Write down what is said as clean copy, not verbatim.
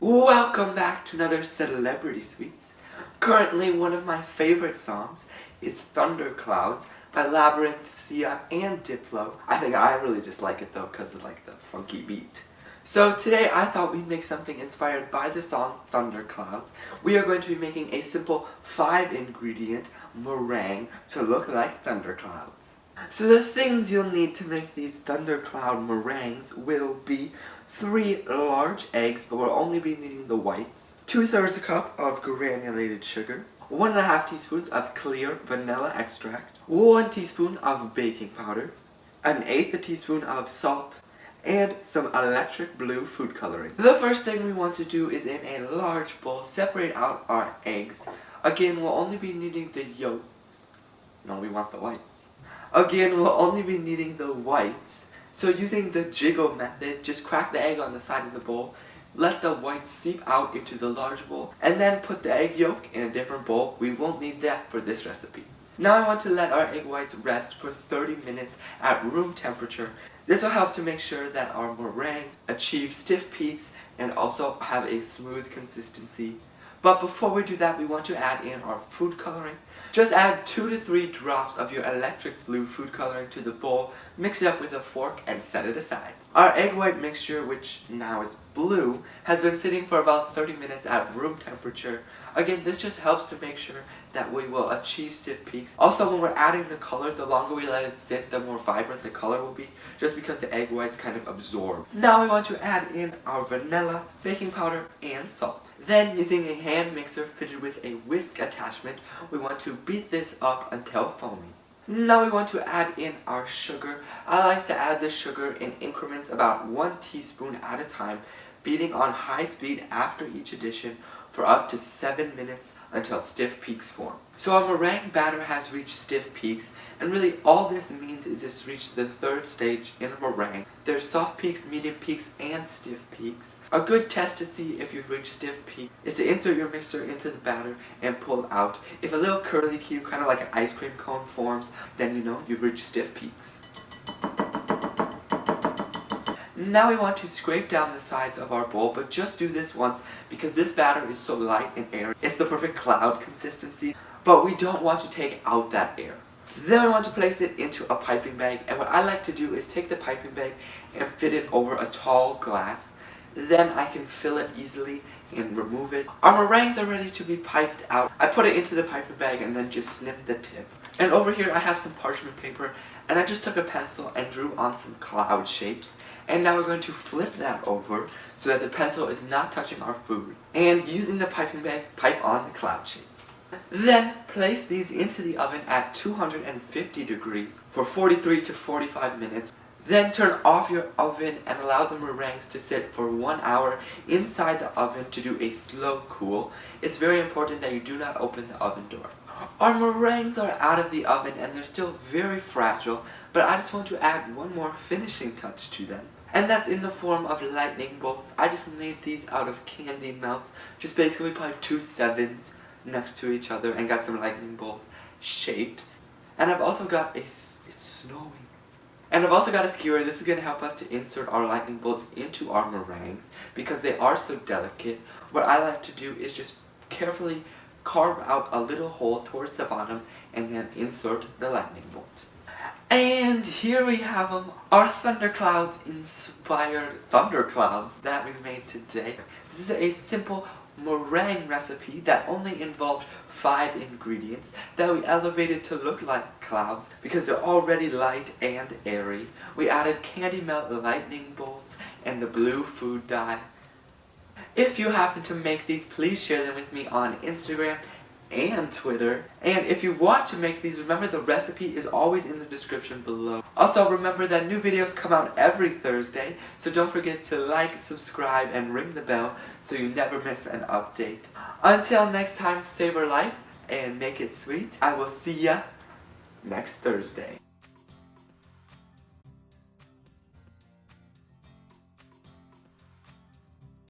Welcome back to another Celebrity Sweets. Currently, one of my favorite songs is Thunderclouds by Labrinth, and Diplo. I think I really just like it though because of the funky beat. So today I thought we'd make something inspired by the song Thunderclouds. We are going to be making a simple 5-ingredient meringue to look like thunderclouds. So the things you'll need to make these thundercloud meringues will be 3 large eggs, but we'll only be needing the whites, 2/3 a cup of granulated sugar, 1½ teaspoons of clear vanilla extract, 1 teaspoon of baking powder, 1/8 teaspoon of salt, and some electric blue food coloring. The first thing we want to do is in a large bowl separate out our eggs. Again, we'll only be needing the yolks. No, we want the whites. Again, we'll only be needing the whites. So using the jiggle method, just crack the egg on the side of the bowl, let the whites seep out into the large bowl, and then put the egg yolk in a different bowl. We won't need that for this recipe. Now I want to let our egg whites rest for 30 minutes at room temperature. This will help to make sure that our meringues achieve stiff peaks and also have a smooth consistency. But before we do that, we want to add in our food coloring. Just add 2 to 3 drops of your electric blue food coloring to the bowl, mix it up with a fork, and set it aside. Our egg white mixture, which now is blue, has been sitting for about 30 minutes at room temperature. Again, this just helps to make sure that we will achieve stiff peaks. Also, when we're adding the color, the longer we let it sit, the more vibrant the color will be, just because the egg whites kind of absorb. Now we want to add in our vanilla, baking powder, and salt. Then, using a hand mixer fitted with a whisk attachment, we want to beat this up until foamy. Now we want to add in our sugar. I like to add the sugar in increments about 1 teaspoon at a time, beating on high speed after each addition for up to 7 minutes until stiff peaks form. So our meringue batter has reached stiff peaks, and really all this means is it's reached the 3rd stage in a meringue. There's soft peaks, medium peaks, and stiff peaks. A good test to see if you've reached stiff peak is to insert your mixer into the batter and pull out. If a little curly cue, kind of like an ice cream cone, forms, then you know you've reached stiff peaks. Now we want to scrape down the sides of our bowl, but just do this once because this batter is so light and airy. It's the perfect cloud consistency, but we don't want to take out that air. Then we want to place it into a piping bag, and what I like to do is take the piping bag and fit it over a tall glass. Then I can fill it easily and remove it. Our meringues are ready to be piped out. I put it into the piping bag and then just snip the tip. And over here I have some parchment paper, and I just took a pencil and drew on some cloud shapes. And now we're going to flip that over so that the pencil is not touching our food. And using the piping bag, pipe on the cloud shape. Then place these into the oven at 250 degrees for 43 to 45 minutes. Then turn off your oven and allow the meringues to sit for 1 hour inside the oven to do a slow cool. It's very important that you do not open the oven door. Our meringues are out of the oven and they're still very fragile, but I just want to add one more finishing touch to them. And that's in the form of lightning bolts. I just made these out of candy melts. Just basically put 2 7s next to each other and got some lightning bolt shapes. And I've also got it's snowing. And I've also got a skewer. This is going to help us to insert our lightning bolts into our meringues because they are so delicate. What I like to do is just carefully carve out a little hole towards the bottom and then insert the lightning bolt. And here we have them, our Thunderclouds Inspired Thunderclouds that we made today. This is a simple meringue recipe that only involved 5 ingredients that we elevated to look like clouds because they're already light and airy. We added candy melt lightning bolts and the blue food dye. If you happen to make these, please share them with me on Instagram and Twitter. And if you want to make these, remember the recipe is always in the description below. Also remember that new videos come out every Thursday, so don't forget to like, subscribe, and ring the bell so you never miss an update. Until next time, savor life and make it sweet. I will see ya next Thursday.